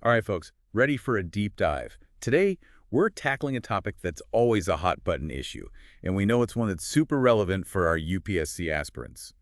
All right, folks, ready for a deep dive. Today, we're tackling a topic that's always a hot button issue, and we know it's one that's super relevant for our UPSC aspirants.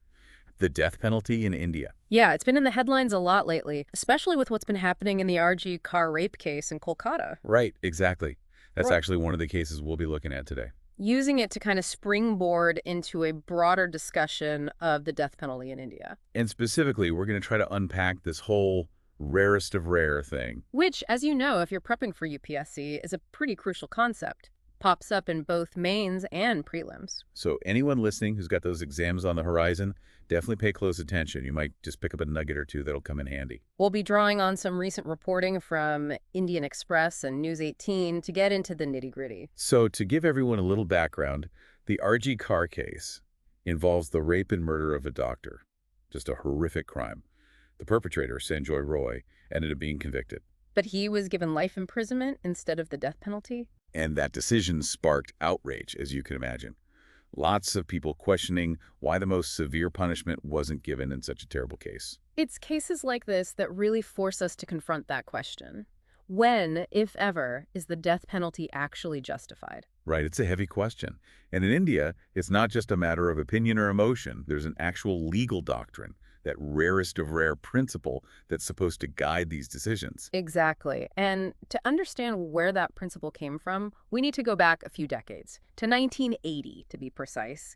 The death penalty in India. Yeah, it's been in the headlines a lot lately, especially with what's been happening in the RG car rape case in Kolkata. Right, exactly. That's We're actually one of the cases we'll be looking at today. using it to kind of springboard into a broader discussion of the death penalty in India, And specifically, we're going to try to unpack this whole rarest of rare thing. which, as you know, if you're prepping for UPSC, is a pretty crucial concept. Pops up in both mains and prelims. So anyone listening who's got those exams on the horizon, definitely pay close attention. You might just pick up a nugget or two that'll come in handy. We'll be drawing on some recent reporting from Indian Express and News 18 to get into the nitty-gritty. So to give everyone a little background, the RG car case involves the rape and murder of a doctor. Just a horrific crime. The perpetrator, Sanjoy Roy, ended up being convicted. But he was given life imprisonment instead of the death penalty? And that decision sparked outrage, as you can imagine. Lots of people questioning why the most severe punishment wasn't given in such a terrible case. It's cases like this that really force us to confront that question. When, if ever, is the death penalty actually justified? Right, it's a heavy question. And in India, it's not just a matter of opinion or emotion. There's an actual legal doctrine, that rarest of rare principle that's supposed to guide these decisions. Exactly. And to understand where that principle came from, we need to go back a few decades, to 1980 to be precise.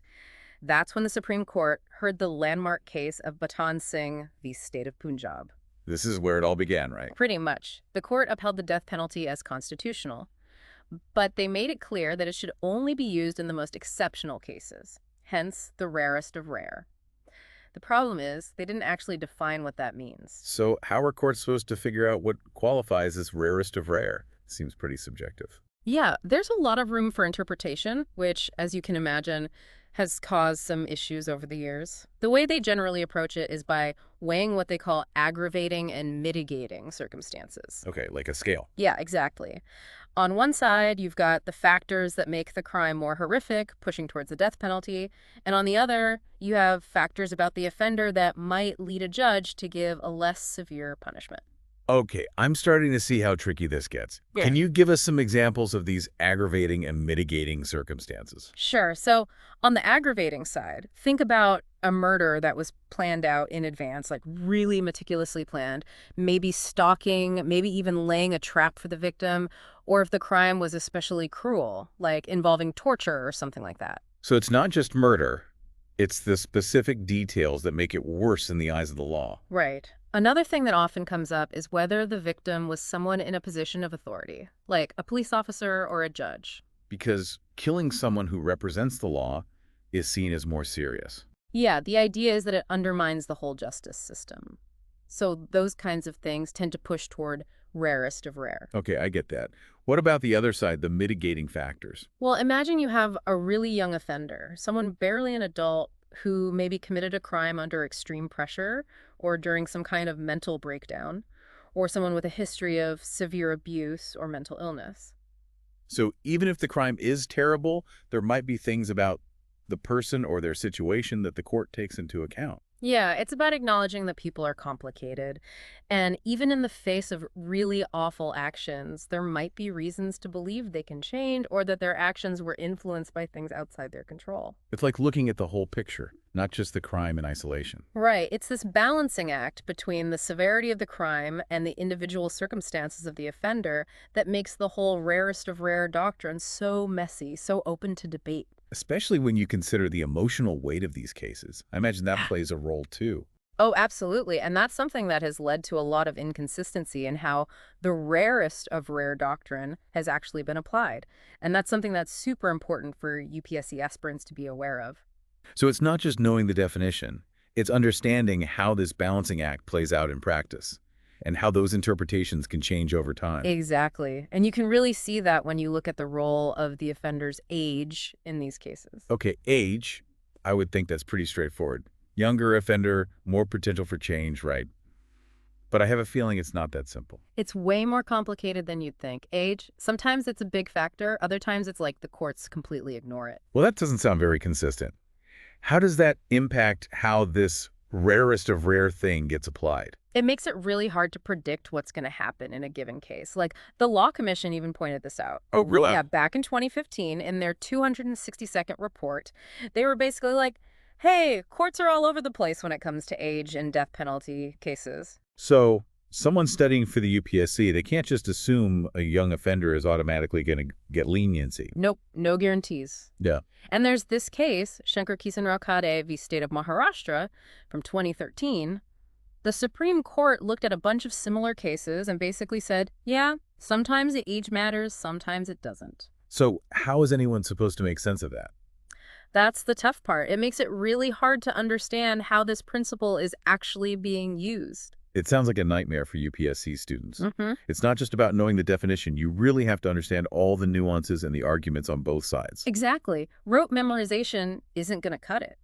That's when the Supreme Court heard the landmark case of Batan Singh v. State of Punjab. This is where it all began, right? Pretty much. The court upheld the death penalty as constitutional, but they made it clear that it should only be used in the most exceptional cases, hence the rarest of rare. The problem is, they didn't actually define what that means. So how are courts supposed to figure out what qualifies as rarest of rare? Seems pretty subjective. Yeah, there's a lot of room for interpretation, which, as you can imagine, has caused some issues over the years. The way they generally approach it is by weighing what they call aggravating and mitigating circumstances. Okay, like a scale. Yeah, exactly. On one side, you've got the factors that make the crime more horrific, pushing towards the death penalty. And on the other, you have factors about the offender that might lead a judge to give a less severe punishment. Okay, I'm starting to see how tricky this gets. Yeah. Can you give us some examples of these aggravating and mitigating circumstances? Sure. So on the aggravating side, think about a murder that was planned out in advance, like really meticulously planned, maybe stalking, maybe even laying a trap for the victim, or if the crime was especially cruel, like involving torture or something like that. So it's not just murder, it's the specific details that make it worse in the eyes of the law. Right. Another thing that often comes up is whether the victim was someone in a position of authority, like a police officer or a judge. Because killing someone who represents the law is seen as more serious. Yeah, the idea is that it undermines the whole justice system. So those kinds of things tend to push toward rarest of rare. Okay, I get that. What about the other side, the mitigating factors? Well, imagine you have a really young offender, someone barely an adult who maybe committed a crime under extreme pressure or during some kind of mental breakdown, or someone with a history of severe abuse or mental illness. So even if the crime is terrible, there might be things about the person or their situation that the court takes into account. Yeah, it's about acknowledging that people are complicated. And even in the face of really awful actions, there might be reasons to believe they can change or that their actions were influenced by things outside their control. It's like looking at the whole picture, not just the crime in isolation. Right. It's this balancing act between the severity of the crime and the individual circumstances of the offender that makes the whole rarest of rare doctrine so messy, so open to debate. Especially when you consider the emotional weight of these cases. I imagine that plays a role too. Oh, absolutely. And that's something that has led to a lot of inconsistency in how the rarest of rare doctrine has actually been applied. And that's something that's super important for UPSC aspirants to be aware of. So it's not just knowing the definition, it's understanding how this balancing act plays out in practice and how those interpretations can change over time. Exactly. And you can really see that when you look at the role of the offender's age in these cases. Okay, age, I would think that's pretty straightforward. Younger offender, more potential for change, right? But I have a feeling it's not that simple. It's way more complicated than you'd think. Age, sometimes it's a big factor. Other times it's like the courts completely ignore it. Well, that doesn't sound very consistent. How does that impact how this rarest of rare thing gets applied? It makes it really hard to predict what's going to happen in a given case. Like, the Law Commission even pointed this out. Oh, really? Yeah, back in 2015, in their 262nd report, they were basically like, hey, courts are all over the place when it comes to age and death penalty cases. So someone studying for the UPSC, they can't just assume a young offender is automatically going to get leniency. Nope, no guarantees. Yeah. And there's this case, Shankar Kisan Rao Khade v. State of Maharashtra from 2013. The Supreme Court looked at a bunch of similar cases and basically said, yeah, sometimes the age matters, sometimes it doesn't. So how is anyone supposed to make sense of that? That's the tough part. It makes it really hard to understand how this principle is actually being used. It sounds like a nightmare for UPSC students. Mm-hmm. It's not just about knowing the definition. You really have to understand all the nuances and the arguments on both sides. Exactly. Rote memorization isn't going to cut it.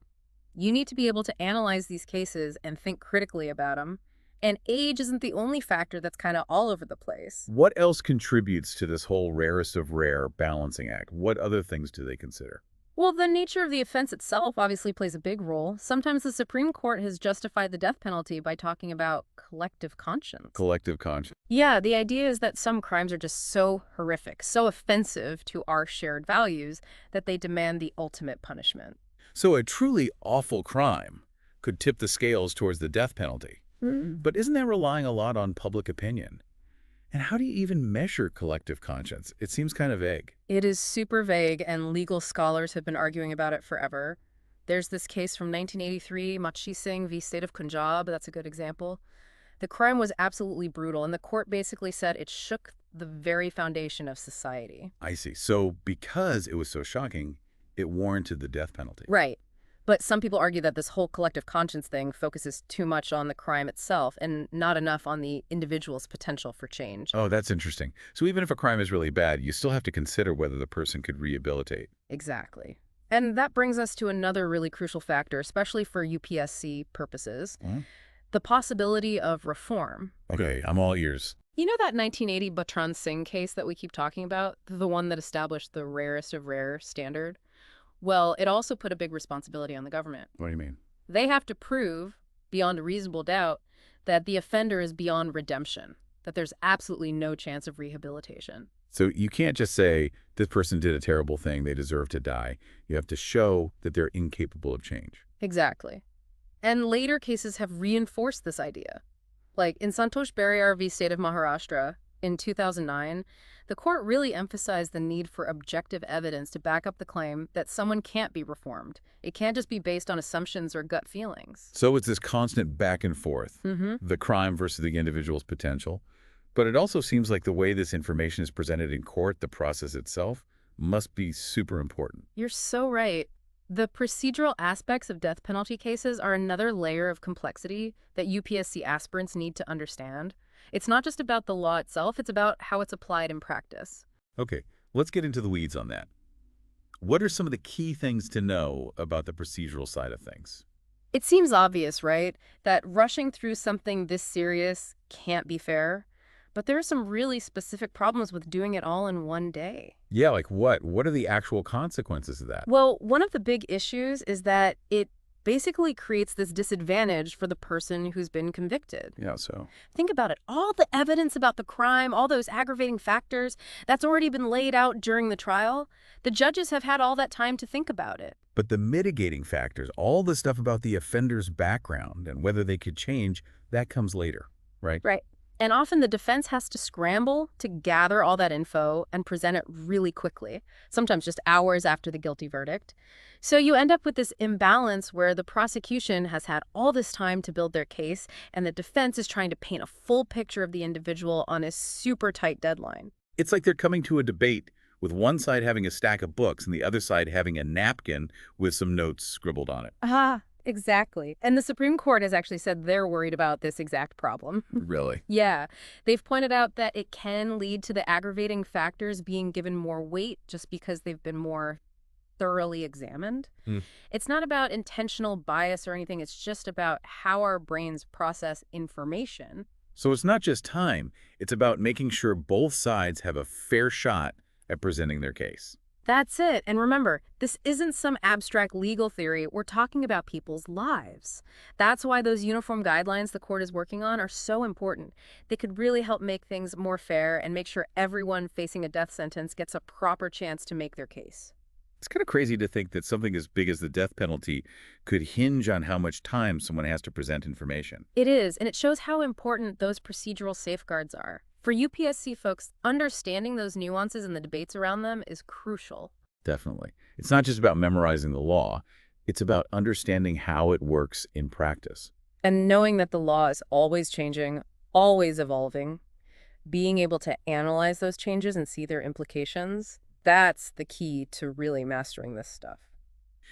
You need to be able to analyze these cases and think critically about them. And age isn't the only factor that's kind of all over the place. What else contributes to this whole rarest of rare balancing act? What other things do they consider? Well, the nature of the offense itself obviously plays a big role. Sometimes the Supreme Court has justified the death penalty by talking about collective conscience. Collective conscience. Yeah, the idea is that some crimes are just so horrific, so offensive to our shared values that they demand the ultimate punishment. So a truly awful crime could tip the scales towards the death penalty. But isn't that relying a lot on public opinion? And how do you even measure collective conscience? It seems kind of vague. It is super vague, and legal scholars have been arguing about it forever. There's this case from 1983, Machi Singh v. State of Punjab. That's a good example. The crime was absolutely brutal, and the court basically said it shook the very foundation of society. I see. So because it was so shocking, it warranted the death penalty. Right. But some people argue that this whole collective conscience thing focuses too much on the crime itself and not enough on the individual's potential for change. Oh, that's interesting. So even if a crime is really bad, you still have to consider whether the person could rehabilitate. Exactly. And that brings us to another really crucial factor, especially for UPSC purposes, the possibility of reform. Okay, I'm all ears. You know that 1980 Batran Singh case that we keep talking about, the one that established the rarest of rare standard? Well, it also put a big responsibility on the government. What do you mean? They have to prove, beyond a reasonable doubt, that the offender is beyond redemption, that there's absolutely no chance of rehabilitation. So you can't just say, this person did a terrible thing, they deserve to die. You have to show that they're incapable of change. Exactly. And later cases have reinforced this idea. Like in Santosh Barrier v. State of Maharashtra in 2009, the court really emphasized the need for objective evidence to back up the claim that someone can't be reformed. It can't just be based on assumptions or gut feelings. So it's this constant back and forth, the crime versus the individual's potential. But it also seems like the way this information is presented in court, the process itself, must be super important. You're so right. The procedural aspects of death penalty cases are another layer of complexity that UPSC aspirants need to understand. It's not just about the law itself, it's about how it's applied in practice. Okay, let's get into the weeds on that. What are some of the key things to know about the procedural side of things? It seems obvious, right, that rushing through something this serious can't be fair. But there are some really specific problems with doing it all in one day. Yeah, like what? What are the actual consequences of that? Well, one of the big issues is that it basically creates this disadvantage for the person who's been convicted. Yeah, so? Think about it. All the evidence about the crime, all those aggravating factors, that's already been laid out during the trial. The judges have had all that time to think about it. But the mitigating factors, all the stuff about the offender's background and whether they could change, that comes later, right? Right. And often the defense has to scramble to gather all that info and present it really quickly, sometimes just hours after the guilty verdict. So you end up with this imbalance where the prosecution has had all this time to build their case, and the defense is trying to paint a full picture of the individual on a super tight deadline. It's like they're coming to a debate with one side having a stack of books and the other side having a napkin with some notes scribbled on it. Exactly. And the Supreme Court has actually said they're worried about this exact problem. Really? Yeah. They've pointed out that it can lead to the aggravating factors being given more weight just because they've been more thoroughly examined. It's not about intentional bias or anything. It's just about how our brains process information. So it's not just time. It's about making sure both sides have a fair shot at presenting their case. That's it. And remember, this isn't some abstract legal theory. We're talking about people's lives. That's why those uniform guidelines the court is working on are so important. They could really help make things more fair and make sure everyone facing a death sentence gets a proper chance to make their case. It's kind of crazy to think that something as big as the death penalty could hinge on how much time someone has to present information. It is, and it shows how important those procedural safeguards are. For UPSC folks, understanding those nuances and the debates around them is crucial. Definitely. It's not just about memorizing the law. It's about understanding how it works in practice. And knowing that the law is always changing, always evolving, being able to analyze those changes and see their implications, that's the key to really mastering this stuff.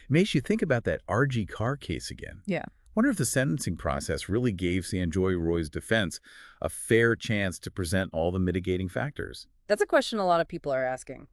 It makes you think about that RG Carr case again. Yeah. Wonder if the sentencing process really gave Sanjoy Roy's defense a fair chance to present all the mitigating factors. That's a question a lot of people are asking.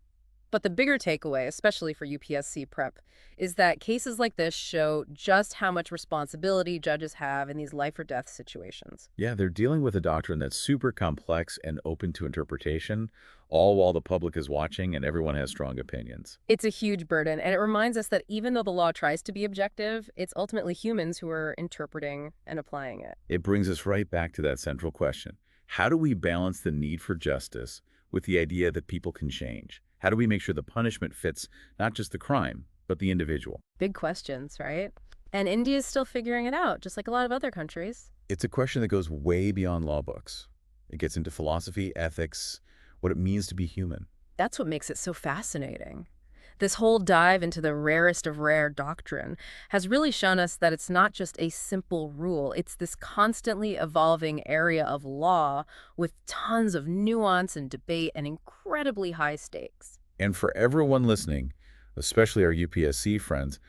But the bigger takeaway, especially for UPSC prep, is that cases like this show just how much responsibility judges have in these life or death situations. Yeah, they're dealing with a doctrine that's super complex and open to interpretation, all while the public is watching and everyone has strong opinions. It's a huge burden, and it reminds us that even though the law tries to be objective, it's ultimately humans who are interpreting and applying it. It brings us right back to that central question. How do we balance the need for justice with the idea that people can change? How do we make sure the punishment fits not just the crime, but the individual? Big questions, right? And India's still figuring it out, just like a lot of other countries. It's a question that goes way beyond law books. It gets into philosophy, ethics, what it means to be human. That's what makes it so fascinating. This whole dive into the rarest of rare doctrine has really shown us that it's not just a simple rule. It's this constantly evolving area of law with tons of nuance and debate and incredibly high stakes. And for everyone listening, especially our UPSC friends,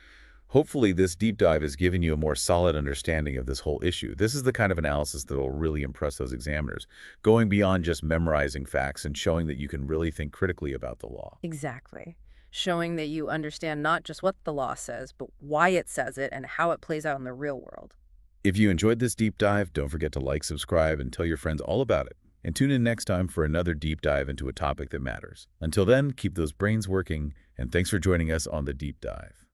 hopefully this deep dive has given you a more solid understanding of this whole issue. This is the kind of analysis that will really impress those examiners, going beyond just memorizing facts and showing that you can really think critically about the law. Exactly. Showing that you understand not just what the law says, but why it says it and how it plays out in the real world. If you enjoyed this deep dive, don't forget to like, subscribe, and tell your friends all about it. And tune in next time for another deep dive into a topic that matters. Until then, keep those brains working, and thanks for joining us on the Deep Dive.